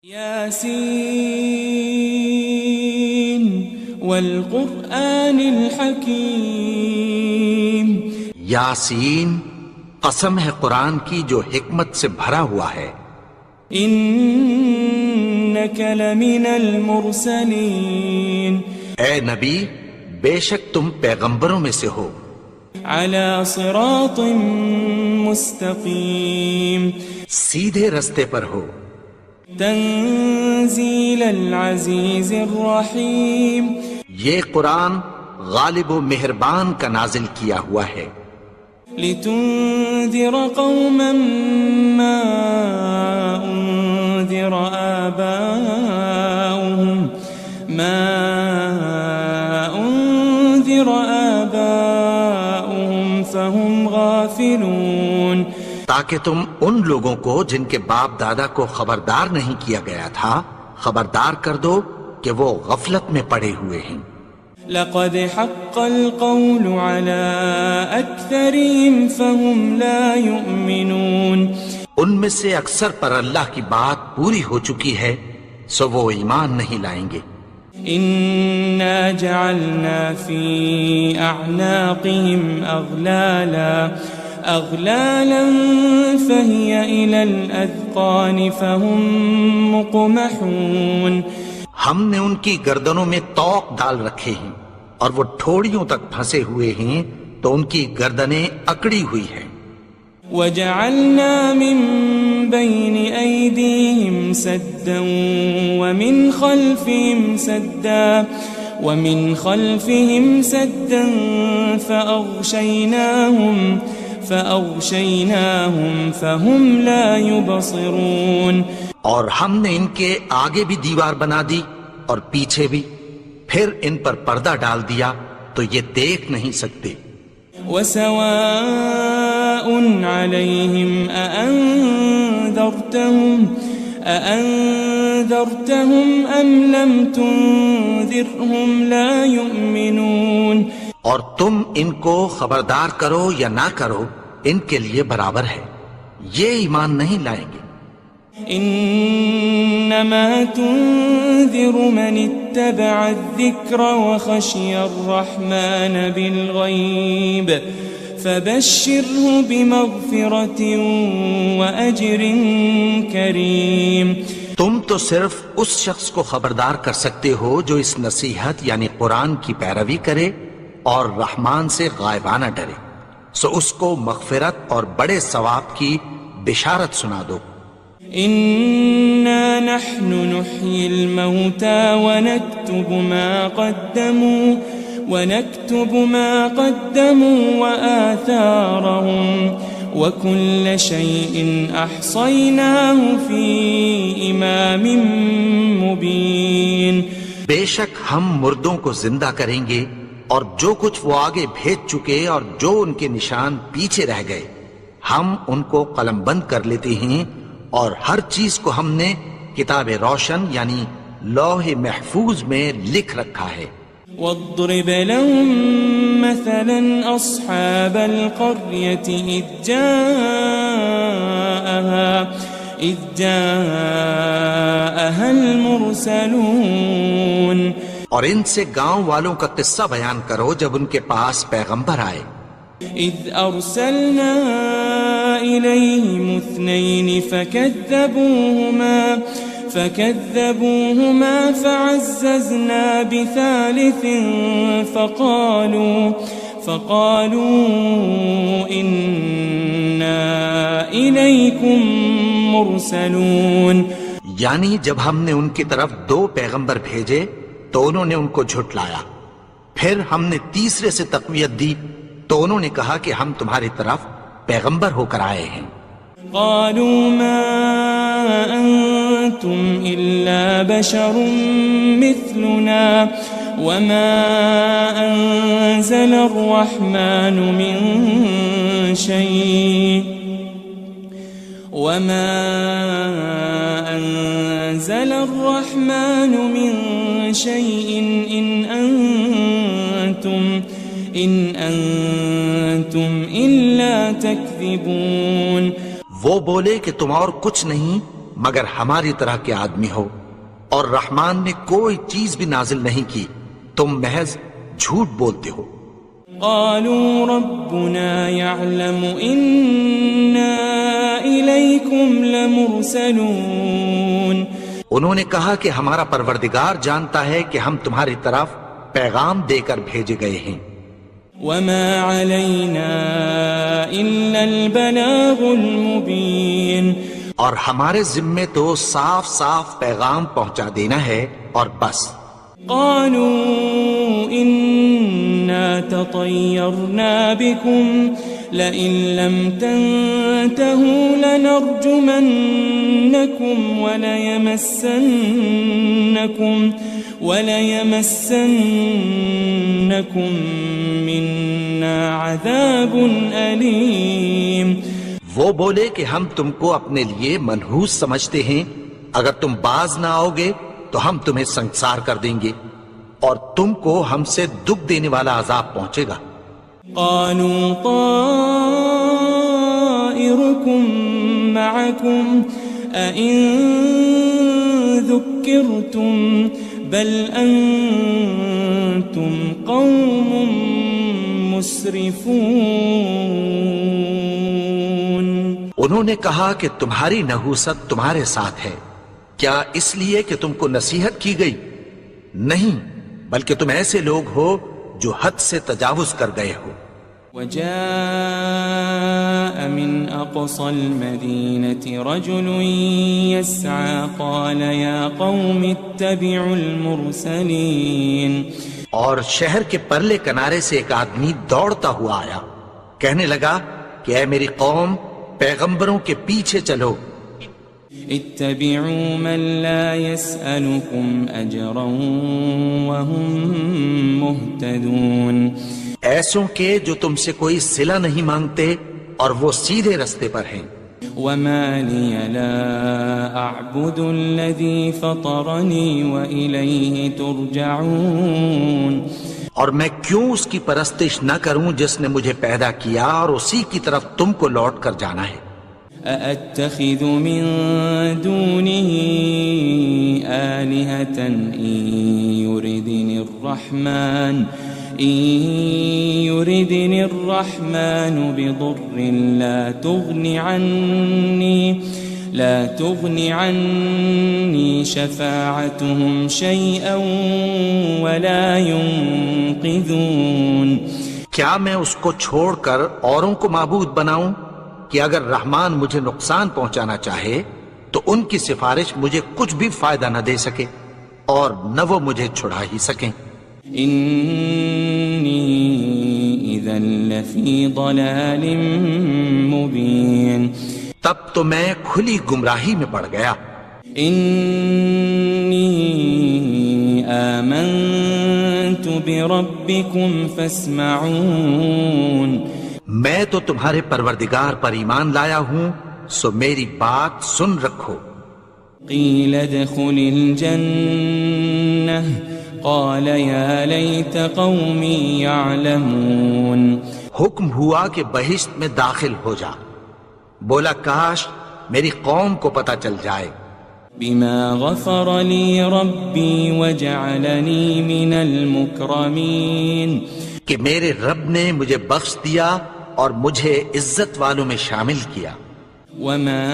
یاسین والقرآن الحکیم، یاسین قسم ہے قرآن کی جو حکمت سے بھرا ہوا ہے۔ انک لمن المرسلین، اے نبی بے شک تم پیغمبروں میں سے ہو۔ علی صراط مستقیم، سیدھے رستے پر ہو۔ تنزیل العزیز الرحیم، یہ قرآن غالب و مہربان کا نازل کیا ہوا ہے۔ لتنذر قوما ما انذر آباؤهم فهم غافلون، تاکہ تم ان لوگوں کو جن کے باپ دادا کو خبردار نہیں کیا گیا تھا خبردار کر دو کہ وہ غفلت میں پڑے ہوئے ہیں۔ لقد حق القول على اکثرهم فهم لا يؤمنون، ان میں سے اکثر پر اللہ کی بات پوری ہو چکی ہے سو وہ ایمان نہیں لائیں گے۔ انا جعلنا في اعناقهم اغلالا فهي الى الاذقان فهم مقمحون، ہم نے ان کی گردنوں میں طوق ڈال رکھے ہیں اور وہ ٹھوڑیوں تک پھنسے ہوئے ہیں تو ان کی گردنیں اکڑی ہوئی ہیں۔ وجعلنا من بين أيديهم سدا ومن خلفهم سدا فأغشيناهم فهم لا يبصرون، اور ہم نے ان کے آگے بھی دیوار بنا دی اور پیچھے بھی، پھر ان پر پردہ ڈال دیا تو یہ دیکھ نہیں سکتے۔ وسواء عليهم أأنذرتهم أم لم تنذرهم لا يؤمنون، اور تم ان کو خبردار کرو یا نہ کرو ان کے لیے برابر ہے، یہ ایمان نہیں لائیں گے۔ انما تنذر من اتبع الذکر وخشی الرحمن بالغیب فبشره بمغفرة وأجر کریم، تم تو صرف اس شخص کو خبردار کر سکتے ہو جو اس نصیحت یعنی قرآن کی پیروی کرے اور رحمان سے غائبانہ ڈرے، سو اس کو مغفرت اور بڑے ثواب کی بشارت سنا دو۔ إنا نحن نحيي الموتى ونكتب ما قدموا وآثارهم وكل شيء أحصيناه في إمام مبين، بے شک ہم مردوں کو زندہ کریں گے اور جو کچھ وہ آگے بھیج چکے اور جو ان کے نشان پیچھے رہ گئے ہم ان کو قلم بند کر لیتے ہیں، اور ہر چیز کو ہم نے کتاب روشن یعنی لوح محفوظ میں لکھ رکھا ہے۔ واضرب لهم مثلا أصحاب القرية إذ جاءها المرسلون، اور ان سے گاؤں والوں کا قصہ بیان کرو جب ان کے پاس پیغمبر آئے۔ إذ أرسلنا إليهم 2 فكذبوهما فعززنا بثالث فقالوا إنا إليكم مرسلون، یعنی جب ہم نے ان کی طرف 2 پیغمبر بھیجے تو انہوں نے ان کو جھٹلایا، پھر ہم نے تیسرے سے تقویت دی تو انہوں نے کہا کہ ہم تمہاری طرف پیغمبر ہو کر آئے ہیں۔ قالوا ما أنتم إلا بشر مثلنا وما أنزل الرحمن من شيء إن أنتم إلا تكذبون، وہ بولے کہ تم اور کچھ نہیں مگر ہماری طرح کے آدمی ہو، اور رحمان نے کوئی چیز بھی نازل نہیں کی، تم محض جھوٹ بولتے ہو۔ قالوا ربنا يعلم إنا إليكم لمرسلون، انہوں نے کہا کہ ہمارا پروردگار جانتا ہے کہ ہم تمہاری طرف پیغام دے کر بھیجے گئے ہیں۔ وما علينا إلا البلاغ المبين، اور ہمارے ذمے تو صاف صاف پیغام پہنچا دینا ہے اور بس۔ قالوا إنا تطيرنا بكم لئن لم تنتهوا لنرجمنكم وليمسنكم منا عذاب أليم۔ وہ بولے کہ ہم تم کو اپنے لیے منحوس سمجھتے ہیں، اگر تم باز نہ آؤ گے تو ہم تمہیں سنسار کر دیں گے اور تم کو ہم سے دکھ دینے والا عذاب پہنچے گا۔ قالوا طائركم معكم أئن ذكرتم بل أنتم قوم مسرفون۔ انہوں نے کہا کہ تمہاری نحوست تمہارے ساتھ ہے، کیا اس لیے کہ تم کو نصیحت کی گئی؟ نہیں، بلکہ تم ایسے لوگ ہو جو حد سے تجاوز کر گئے ہو۔ وجاء من أقصى المدينة رجل يسعى قال يا قوم اتبعوا المرسلين، اور شہر کے پرلے کنارے سے ایک آدمی دوڑتا ہوا آیا، کہنے لگا کہ اے میری قوم، پیغمبروں کے پیچھے چلو۔ اتبعوا من لا يسألكم أجرا وهم مهتدون، ایسوں کے جو تم سے کوئی صلہ نہیں مانگتے اور وہ سیدھے رستے پر ہیں۔ وما لي لا أعبد الذي فطرني وإليه ترجعون، اور میں کیوں اس کی پرستش نہ کروں جس نے مجھے پیدا کیا اور اسی کی طرف تم کو لوٹ کر جانا ہے۔ أأتخذ من دونه آلهة إن يردني الرحمن بضر لا تغن عني شفاعتهم شيئا ولا ينقذون۔ کیا میں اس کو چھوڑ کر اوروں کو معبود بناؤں کہ اگر رحمان مجھے نقصان پہنچانا چاہے تو ان کی سفارش مجھے کچھ بھی فائدہ نہ دے سکے اور نہ وہ مجھے چھڑا ہی سکیں۔ إني إذا لفي ضلال مبين، تب تو میں کھلی گمراہی میں پڑ گیا۔ إني آمنت بربكم فاسمعون، میں تو تمہارے پروردگار پر ایمان لایا ہوں، سو میری بات سن رکھو۔ قيل ادخل الجنة قال يا ليت قومي يعلمون، حکم ہوا کہ بہشت میں داخل ہو جا، بولا کاش میری قوم کو پتہ چل جائے۔ بما غفر لي ربي وجعلني من المكرمين، کہ میرے رب نے مجھے بخش دیا اور مجھے عزت والوں میں شامل کیا۔ وما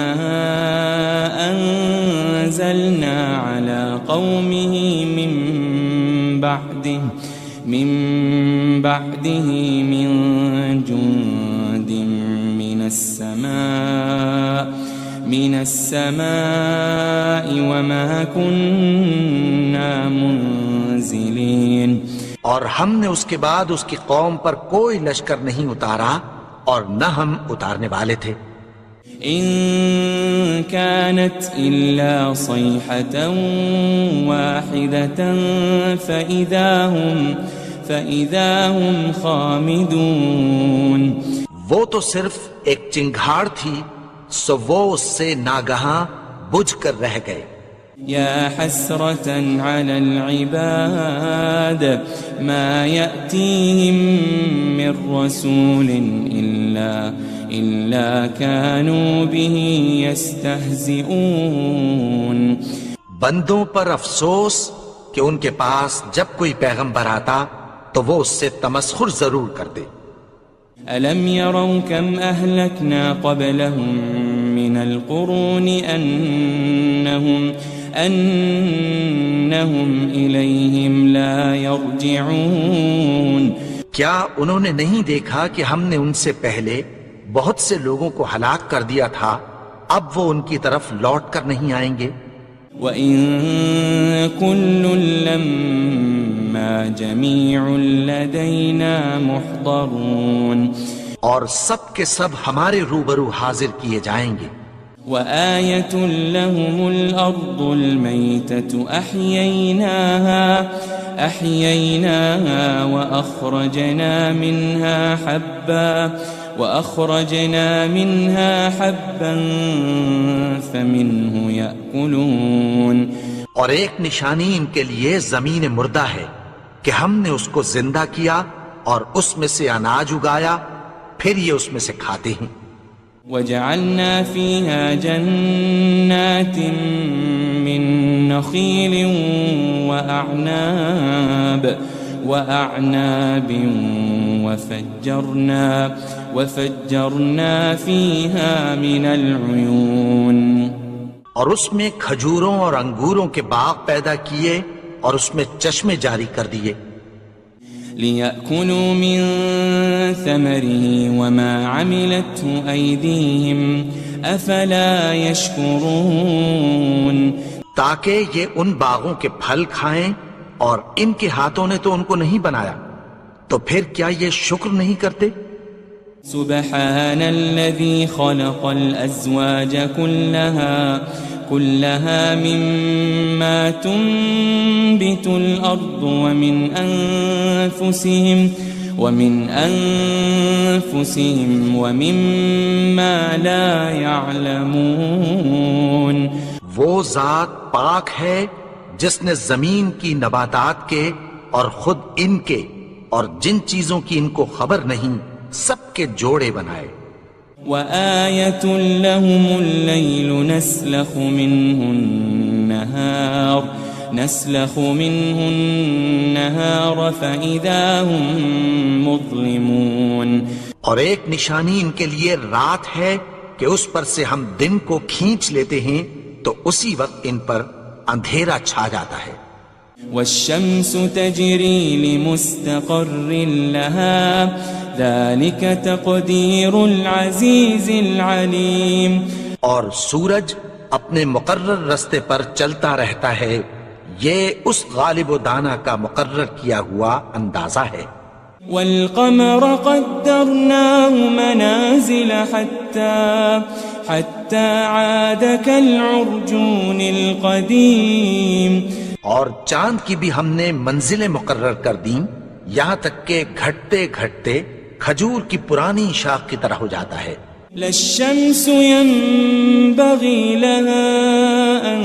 أنزلنا على قومه من بعده من جند من السماء وما كنا منزلين، اور ہم نے اس کے بعد اس کی قوم پر کوئی لشکر نہیں اتارا اور نہ ہم اتارنے والے تھے۔ إن كانت إلا صيحة واحدة فإذا هم خامدون، وہ تو صرف ایک چنگھاڑ تھی، سو وہ اس سے ناگہاں بجھ کر رہ گئے۔ يا حسرة على العباد ما يأتيهم من رسول إلا كانوا به يستهزئون بندوں پر افسوس کہ ان کے پاس جب کوئی پیغمبر آتا تو وہ اس سے تمسخر ضرور کرتے. ألم يروا كم أهلكنا قبلهم من القرون أنهم إليهم لا يرجعون کیا انہوں نے نہیں دیکھا کہ ہم نے ان سے پہلے بہت سے لوگوں کو ہلاک کر دیا تھا، اب وہ ان کی طرف لوٹ کر نہیں آئیں گے. وَإِن كُلٌّ لَمَّا جَمِيعٌ لَدَيْنَا مُحْضَرُونَ اور سب کے سب ہمارے روبرو حاضر کیے جائیں گے. وَآيَةٌ لَهُمُ الْأَرْضُ الْمَيْتَةُ أَحْيَيْنَاهَا وَأَخْرَجْنَا مِنْهَا حَبًّا فَمِنْهُ يَأْكُلُونَ اور ایک نشانی ان کے لیے زمین مردہ ہے کہ ہم نے اس کو زندہ کیا اور اس میں سے اناج اگایا، پھر یہ اس میں سے کھاتے ہیں. وَجَعَلْنَا فِيهَا جَنَّاتٍ مِّن نَخِيلٍ وَأَعْنَابٍ وَفَجَّرْنَا فِيهَا مِنَ الْعُيُونِ اور اس میں کھجوروں اور انگوروں کے باغ پیدا کیے اور اس میں چشمے جاری کر دیے. لِيَأْكُلُوا مِن ثَمَرِهِ وَمَا عَمِلَتْهُ أَيْدِيهِمْ أَفَلَا يَشْكُرُونَ تاکہ یہ ان باغوں کے پھل کھائیں اور ان کے ہاتھوں نے تو ان کو نہیں بنایا، تو پھر کیا یہ شکر نہیں کرتے؟ سبحان الذي خلق الأزواج كلها مما تنبت الأرض ومن أنفسهم ومما لا يعلمون وہ ذات پاک ہے جس نے زمین کی نباتات کے اور خود ان کے اور جن چیزوں کی ان کو خبر نہیں سب کے جوڑے بنائے. وَآيَةٌ لَهُمُ اللَّيْلُ نَسْلَخُ مِنْهُ النَّهَارَ فَإِذَا هُمْ مُظْلِمُونَ اور ایک نشانی ان کے لیے رات ہے کہ اس پر سے ہم دن کو کھینچ لیتے ہیں تو اسی وقت ان پر اندھیرا چھا جاتا ہے. وَالشَّمْسُ تَجْرِي لِمُسْتَقَرٍّ لَهَا ذَلِكَ تَقْدِيرُ الْعَزِيزِ الْعَلِيمِ اور سورج اپنے مقرر رستے پر چلتا رہتا ہے، یہ اس غالب و دانا کا مقرر کیا ہوا اندازہ ہے. وَالْقَمَرَ قَدَّرْنَاهُ مَنَازِلَ حَتَّى عَادَ كَالْعُرْجُونِ الْقَدِيمِ اور چاند کی بھی ہم نے منزلیں مقرر کر دیں، یہاں تک کہ گھٹتے گھٹتے کھجور کی پرانی شاخ کی طرح ہو جاتا ہے. لَلشَّمْسُ يَنبَغِي لَهَا أَن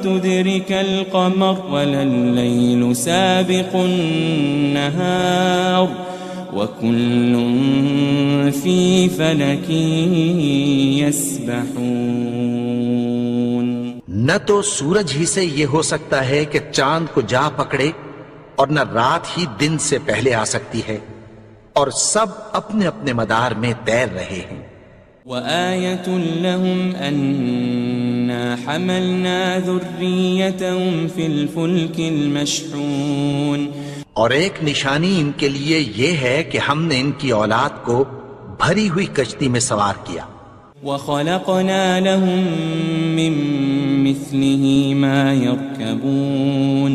تُدْرِكَ الْقَمَرَ وَلَلَّيْلُ سَابِقُ النَّهَارِ وَكُلٌّ فِي فَلَكٍ يَسْبَحُونَ نہ تو سورج ہی سے یہ ہو سکتا ہے کہ چاند کو جا پکڑے، اور نہ رات ہی دن سے پہلے آ سکتی ہے، اور سب اپنے اپنے مدار میں تیر رہے ہیں. وَآيَةٌ لَهُمْ أَنَّا حَمَلْنَا ذُرِّيَّتَهُمْ فِي الْفُلْكِ الْمَشْحُونِ اور ایک نشانی ان کے لیے یہ ہے کہ ہم نے ان کی اولاد کو بھری ہوئی کشتی میں سوار کیا. وَخَلَقْنَا لَهُم مِّن مِّثْلِهِ مَا يَرْكَبُونَ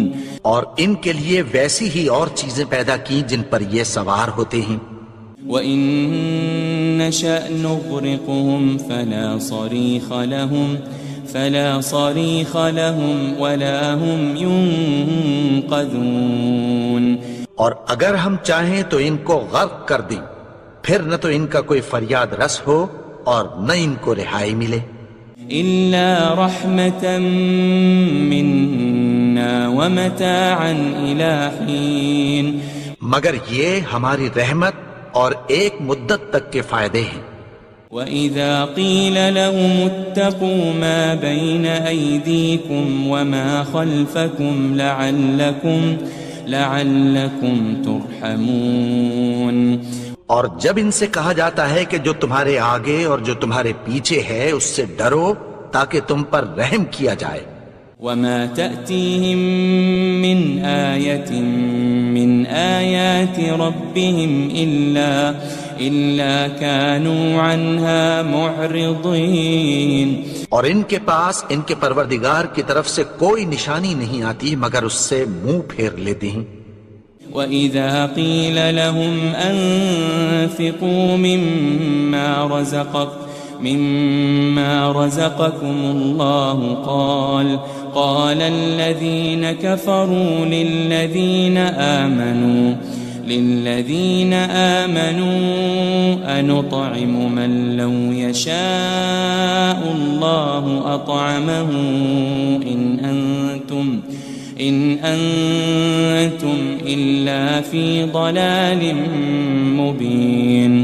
اور ان کے لیے ویسی ہی اور چیزیں پیدا کی جن پر یہ سوار ہوتے ہیں. وَإِن نَّشَأْ نُغْرِقْهُمْ فَلَا صَرِيخَ لَهُمْ وَلَا هُمْ يُنقَذُونَ اور اگر ہم چاہیں تو ان کو غرق کر دیں، پھر نہ تو ان کا کوئی فریاد رس ہو اور نہ ان کو رہائی ملے. إِلَّا رَحْمَةً مِّنَّا وَمَتَاعًا إِلَىٰ حِينٍ مگر یہ ہماری رحمت اور ایک مدت تک کے فائدے ہیں. وَإِذَا قِيلَ لَهُمُ اتَّقُوا مَا بَيْنَ أَيْدِيكُمْ وَمَا خَلْفَكُمْ لَعَلَّكُمْ تُرْحَمُونَ اور جب ان سے کہا جاتا ہے کہ جو تمہارے آگے اور جو تمہارے پیچھے ہے اس سے ڈرو تاکہ تم پر رحم کیا جائے. وَمَا تَأْتِيهِم مِّنْ آيَةٍ مِّنْ آيَاتِ رَبِّهِمْ إِلَّا كَانُوا عَنْهَا مُعْرِضِينَ. اور ان کے پاس ان کے پروردگار کی طرف سے کوئی نشانی نہیں آتی مگر اس سے منہ پھیر لیتے ہیں. وَإِذَا قِيلَ لَهُمْ أَنفِقُوا مِمَّا رَزَقَكُمُ اللَّهُ قَالَ الَّذِينَ كَفَرُوا لِلَّذِينَ آمَنُوا أَنُطْعِمُ مَن لَّوْ يَشَاءُ اللَّهُ أَطْعَمَهُ إِنْ أَنْتُمْ إِلَّا فِي ضَلَالٍ مُبِينٍ.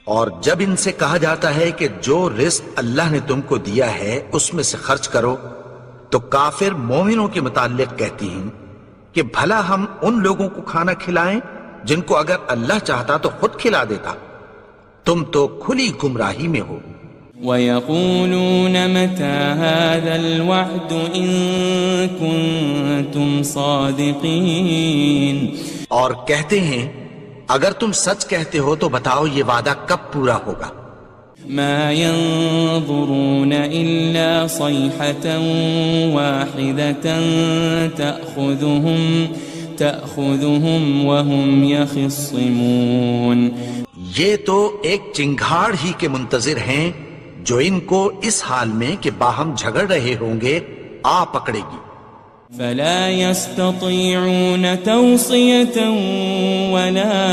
اور جب ان سے کہا جاتا ہے کہ جو رزق اللہ نے تم کو دیا ہے اس میں سے خرچ کرو تو کافر مومنوں کے متعلق کہتی ہیں کہ بھلا ہم ان لوگوں کو کھانا کھلائیں جن کو اگر اللہ چاہتا تو خود کھلا دیتا. تم تو کھلی گمراہی میں ہو. وَيَقُولُونَ مَتَى هَذَا الْوَعْدُ إِن كُنتُمْ صَادِقِينَ. اور کہتے ہیں اگر تم سچ کہتے ہو تو بتاؤ یہ وعدہ کب پورا ہوگا. مَا يَنظُرُونَ إِلَّا صَيْحَةً وَاحِدَةً تَأْخُذُهُمْ وَهُمْ يَخِصِّمُونَ. یہ تو ایک چنگھاڑ ہی کے منتظر ہیں جو ان کو اس حال میں کہ باہم جھگڑ رہے ہوں گے آ پکڑے گی. فَلَا يَسْتَطِيعُونَ تَوْصِيَةً وَلَا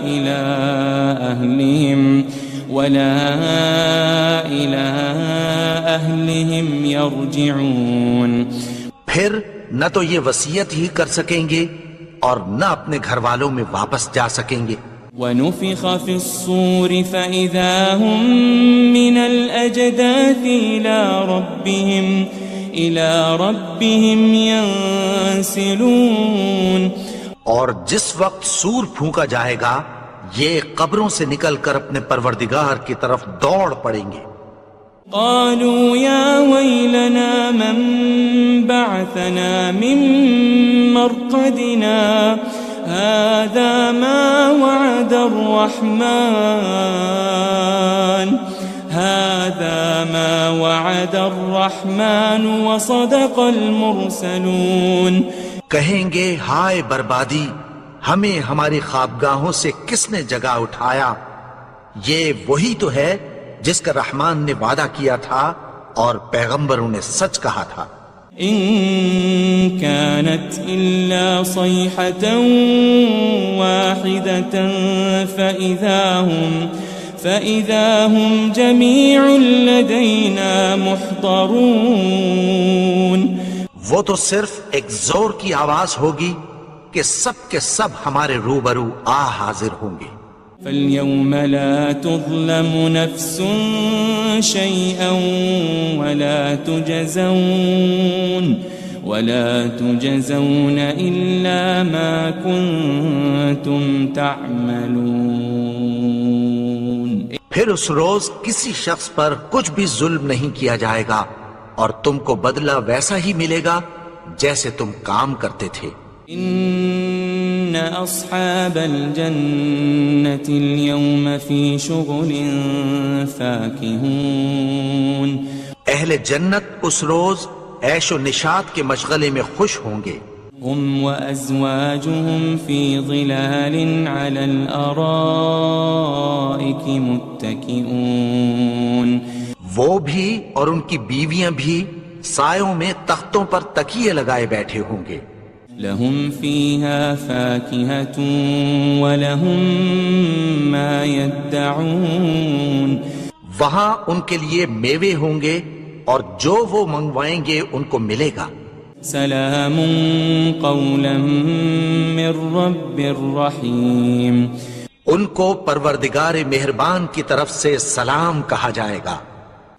إِلَىٰ أَهْلِهِمْ يَرْجِعُونَ. پھر نہ تو یہ وصیت ہی کر سکیں گے اور نہ اپنے گھر والوں میں واپس جا سکیں گے. وَنُفِخَ فِي الصُّورِ فَإِذَا هُم مِّنَ الْأَجْدَاثِ إِلَىٰ رَبِّهِمْ يَنسِلُونَ. اور جس وقت سور پھونکا جائے گا یہ قبروں سے نکل کر اپنے پروردگار کی طرف دوڑ پڑیں گے. قالوا يا ويلنا من بعثنا من مرقدنا هذا ما وعد الرحمن وصدق المرسلون. کہیں گے ہائے بربادی ہمیں ہماری خوابگاہوں سے کس نے جگا اٹھایا. یہ وہی تو ہے جس کا رحمان نے وعدہ کیا تھا اور پیغمبروں نے سچ کہا تھا. ان كانت الا صيحة واحدة فإذا هم جميع لدينا محضرون. وہ تو صرف ایک زور کی آواز ہوگی کہ سب کے سب ہمارے روبرو حاضر ہوں گے. فَالْيَوْمَ لَا تُظْلَمُ نَفْسٌ شَيْئًا وَلَا تُجَزَوْنَ إِلَّا مَا كُنتُمْ تَعْمَلُونَ. پھر اس روز کسی شخص پر کچھ بھی ظلم نہیں کیا جائے گا اور تم کو بدلہ ویسا ہی ملے گا جیسے تم کام کرتے تھے. ان اصحاب الجنة اليوم في شغل فاكهون. اہل جنت اس روز عیش و نشاط کے مشغلے میں خوش ہوں گے. هم وازواجهم في ظلال على الارائك متكئون. وہ بھی اور ان کی بیویاں بھی سایوں میں تختوں پر تکیے لگائے بیٹھے ہوں گے. لهم فيها فاكهة ولهم ما يدعون. وہاں ان کے لیے میوے ہوں گے اور جو وہ منگوائیں گے ان کو ملے گا. سلام قولا من رب الرحیم. ان کو پروردگار مہربان کی طرف سے سلام کہا جائے گا.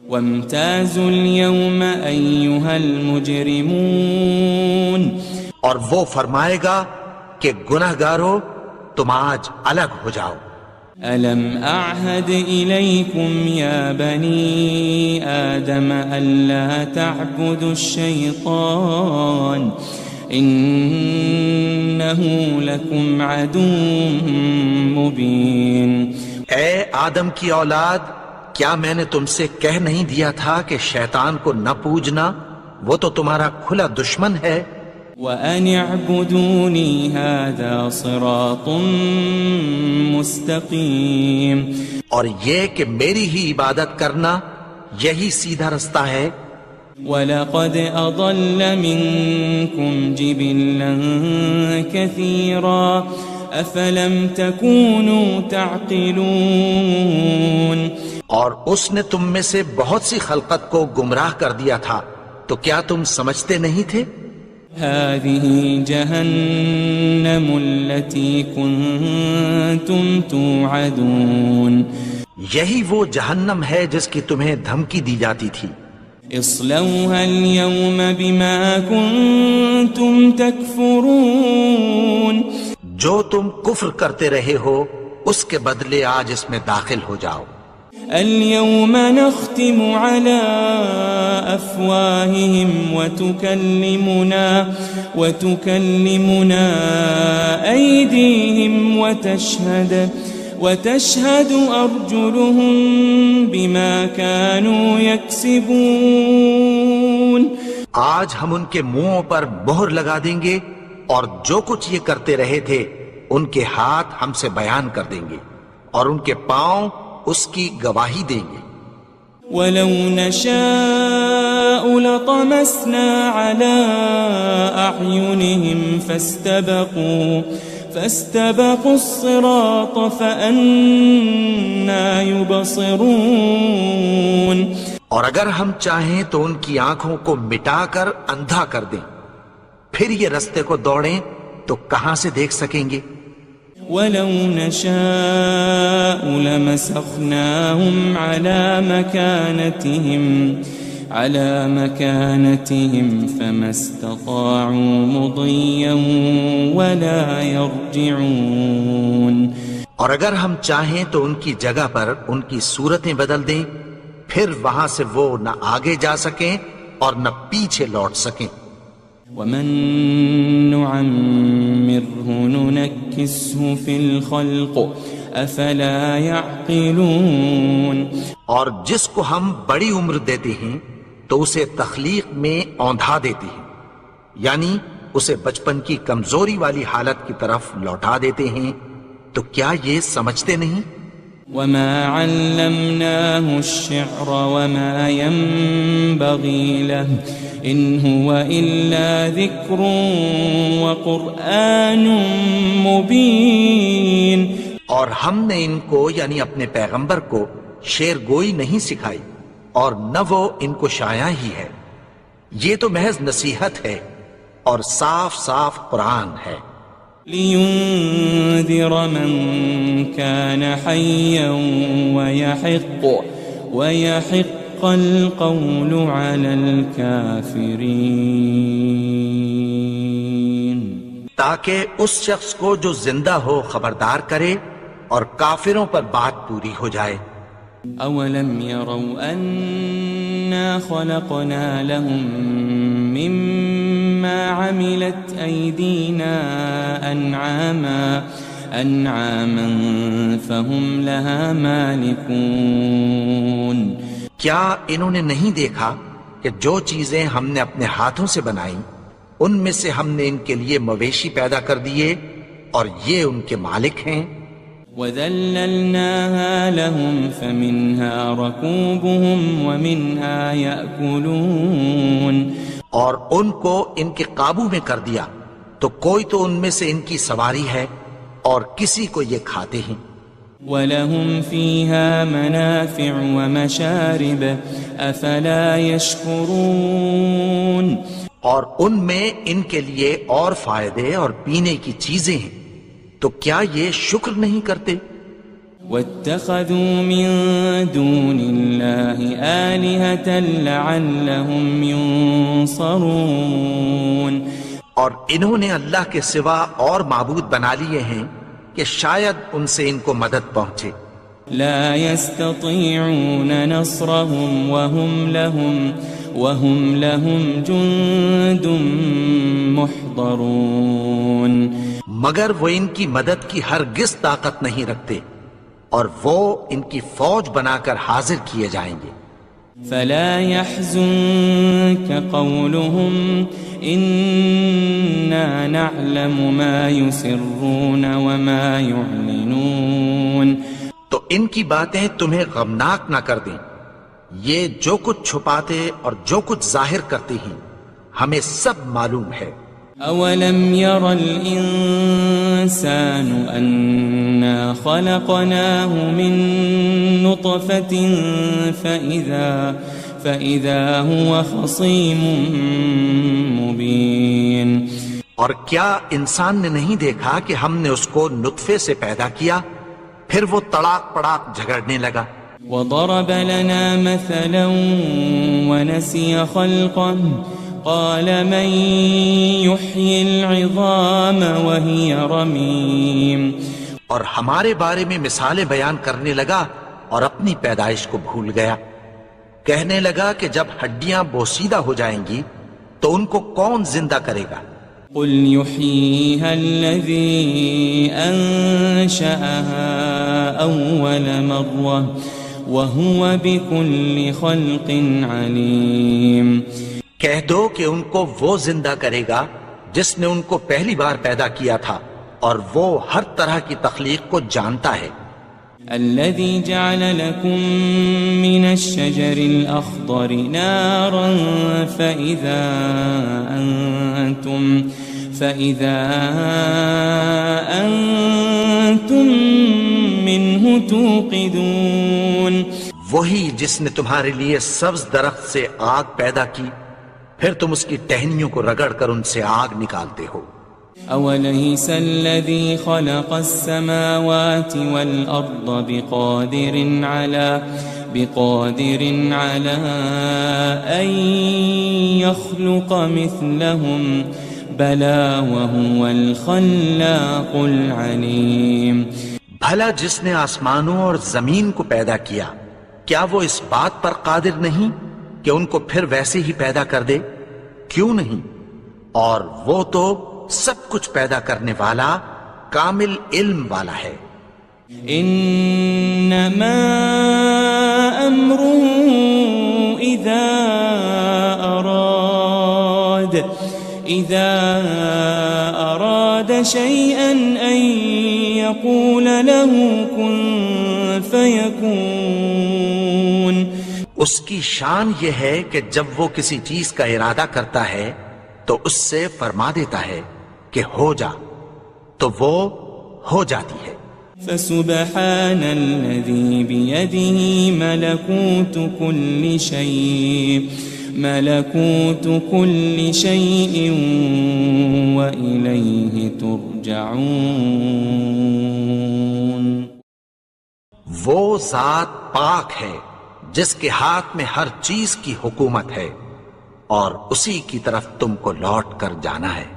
وامتازوا اليوم أيها المجرمون اور وہ فرمائے گا کہ گنہگارو تم آج الگ ہو جاؤ. ألم أعهد إليكم يا بني آدم ألا تعبدوا الشيطان إنه لكم عدو مبين. اے آدم کی اولاد، کیا میں نے تم سے کہہ نہیں دیا تھا کہ شیطان کو نہ پوجنا، وہ تو تمہارا کھلا دشمن ہے. وَأَنِ اعْبُدُونِي هَذَا صِرَاطٌ مُسْتَقِيمٌ، اور یہ کہ میری ہی عبادت کرنا یہی سیدھا رستہ ہے. وَلَقَدْ أَضَلَّ مِنْكُمْ جِبِلًّا كَثِيرًا أَفَلَمْ تَكُونُوا تَعْقِلُونَ. اور اس نے تم میں سے بہت سی خلقت کو گمراہ کر دیا تھا، تو کیا تم سمجھتے نہیں تھے؟ هذه جهنم التي كنتم توعدون، یہی وہ جہنم ہے جس کی تمہیں دھمکی دی جاتی تھی. اصلوها اليوم بما كنتم تكفرون، جو تم کفر کرتے رہے ہو اس کے بدلے آج اس میں داخل ہو جاؤ. اليوم نختم على أفواههم وتكلمنا أيديهم وتشهد أرجلهم بما كانوا يكسبون. آج ہم ان کے منہوں پر مہر لگا دیں گے اور جو کچھ یہ کرتے رہے تھے ان کے ہاتھ ہم سے بیان کر دیں گے اور ان کے پاؤں اس کی گواہی دیں گے. وَلَوْ نَشَاءُ لَطَمَسْنَا عَلَىٰ أَعْيُنِهِمْ فَاسْتَبَقُوا الصِّرَاطَ فَأَنَّىٰ يُبْصِرُونَ. اور اگر ہم چاہیں تو ان کی آنکھوں کو مٹا کر اندھا کر دیں، پھر یہ رستے کو دوڑیں تو کہاں سے دیکھ سکیں گے. وَلَوْ نَشَاءُ لَمَسَخْنَاهُمْ عَلَى مَكَانَتِهِمْ فَمَا اسْتَطَاعُوا مُضِيًّا وَلَا يَرْجِعُونَ. اور اگر ہم چاہیں تو ان کی جگہ پر ان کی صورتیں بدل دیں، پھر وہاں سے وہ نہ آگے جا سکیں اور نہ پیچھے لوٹ سکیں. وَمَن نُعَمِّرْهُ نُنَكِّسْهُ فِي الْخَلْقِ أَفَلَا يَعْقِلُونَ. اور جس کو ہم بڑی عمر دیتے ہیں تو اسے تخلیق میں اوندھا دیتے ہیں، یعنی اسے بچپن کی کمزوری والی حالت کی طرف لوٹا دیتے ہیں. تو کیا یہ سمجھتے نہیں؟ وَمَا عَلَّمْنَاهُ الشِّعْرَ وَمَا يَنبَغِي لَهُ إِنْ هُوَ إِلَّا ذِكْرٌ وَقُرْآنٌ مُبِينٌ. اور ہم نے ان کو یعنی اپنے پیغمبر کو شعر گوئی نہیں سکھائی اور نہ وہ ان کو شایع ہی ہے، یہ تو محض نصیحت ہے اور صاف صاف قرآن ہے. لِيُنذِرَ مَن كَانَ حَيًّا وَيَحِقَّ الْقَوْلُ عَلَى الْكَافِرِينَ. تاکہ اس شخص کو جو زندہ ہو خبردار کرے اور کافروں پر بات پوری ہو جائے. أَوَلَمْ يَرَوْا أَنَّا خَلَقْنَا لَهُم مِّمَّا عَمِلَتْ أَيْدِينَا أَنْعَامًا فَهُمْ لَهَا مَالِكُونَ. کیا انہوں نے نہیں دیکھا کہ جو چیزیں ہم نے اپنے ہاتھوں سے بنائیں ان میں سے ہم نے ان کے لیے مویشی پیدا کر دیے اور یہ ان کے مالک ہیں. وَذَلَّلْنَاهَا لَهُمْ فَمِنْهَا رَكُوبُهُمْ وَمِنْهَا يَأْكُلُونَ. اور ان کو ان کے قابو میں کر دیا تو کوئی تو ان میں سے ان کی سواری ہے اور کسی کو یہ کھاتے ہیں. وَلَهُمْ فِيهَا مَنَافِعُ وَمَشَارِبُ أَفَلَا يَشْكُرُونَ. اور ان میں ان کے لیے اور فائدے اور پینے کی چیزیں ہیں، تو کیا یہ شکر نہیں کرتے؟ واتخذوا من دون الله آلهة لعلهم ينصرون اور انہوں نے اللہ کے سوا اور معبود بنا لیے ہیں کہ شاید ان سے ان کو مدد پہنچے. لا يستطيعون نصرهم وهم لهم جند محضرون مگر وہ ان کی مدد کی ہرگز طاقت نہیں رکھتے اور وہ ان کی فوج بنا کر حاضر کیے جائیں گے. فلا يحزنك قولهم إنا نعلم ما يسرون وما يعلنون تو ان کی باتیں تمہیں غمناک نہ کر دیں. یہ جو کچھ چھپاتے اور جو کچھ ظاہر کرتے ہیں ہمیں سب معلوم ہے. أولم ير الإنسان أنا خلقناه من نطفة فإذا هو خصيم مبين اور کیا انسان نے نہیں دیکھا کہ ہم نے اس کو نطفے سے پیدا کیا پھر وہ تڑاک پڑاک جھگڑنے لگا. وضرب لنا مثلا ونسي خلقه قال من يحيي العظام وهي رميم اور ہمارے بارے میں مثالیں بیان کرنے لگا اور اپنی پیدائش کو بھول گیا. کہنے لگا کہ جب ہڈیاں بوسیدہ ہو جائیں گی تو ان کو کون زندہ کرے گا. قل يحييها الذي أنشأها أول مرة وهو بكل خلق عليم کہہ دو کہ ان کو وہ زندہ کرے گا جس نے ان کو پہلی بار پیدا کیا تھا اور وہ ہر طرح کی تخلیق کو جانتا ہے. الذي جعل لكم من الشجر الأخضر نارا فإذا أنتم منه توقدون وہی جس نے تمہارے لیے سبز درخت سے آگ پیدا کی پھر تم اس کی ٹہنیوں کو رگڑ کر ان سے آگ نکالتے ہو. أوليس الذي خلق السماوات والأرض بقادر على أن يخلق مثلهم بلى وهو الخلاق العليم بھلا جس نے آسمانوں اور زمین کو پیدا کیا کیا وہ اس بات پر قادر نہیں کہ ان کو پھر ویسے ہی پیدا کر دے؟ کیوں نہیں؟ اور وہ تو سب کچھ پیدا کرنے والا کامل علم والا ہے. انما امره اذا اراد شيئا ان يقول له كن فيكون اس کی شان یہ ہے کہ جب وہ کسی چیز کا ارادہ کرتا ہے تو اس سے فرما دیتا ہے کہ ہو جا تو وہ ہو جاتی ہے. فسبحان الذي بيده ملكوت كل شيء وإليه ترجعون وہ ذات پاک ہے جس کے ہاتھ میں ہر چیز کی حکومت ہے اور اسی کی طرف تم کو لوٹ کر جانا ہے.